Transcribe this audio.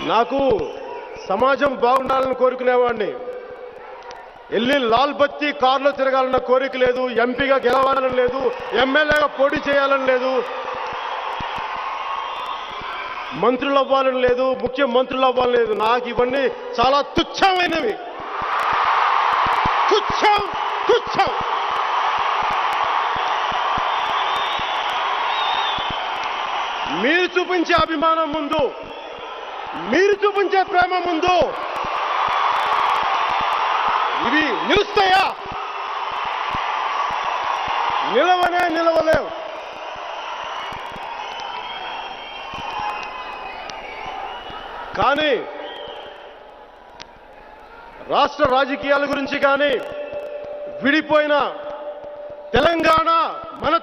నాకు సమాజం బాగుండాలని కోరుకునేవాడిని. వెళ్ళి లాల్ బత్తి కారులో తిరగాలన్న కోరిక లేదు, ఎంపీగా గెలవాలని లేదు, ఎమ్మెల్యేగా పోటీ చేయాలని లేదు, మంత్రులు అవ్వాలని లేదు, ముఖ్యమంత్రులు అవ్వాలని లేదు. నాకు ఇవన్నీ చాలా తుచ్చమైనవి. తుచ్చం తుచ్చం. మీరు చూపించే అభిమానం ముందు, మీరు చూపించే ప్రేమ ముందు ఇవి నిలుస్తాయా? నిలవనే నిలవలేవు. కానీ రాష్ట్ర రాజకీయాల గురించి కానీ, విడిపోయిన తెలంగాణ, మన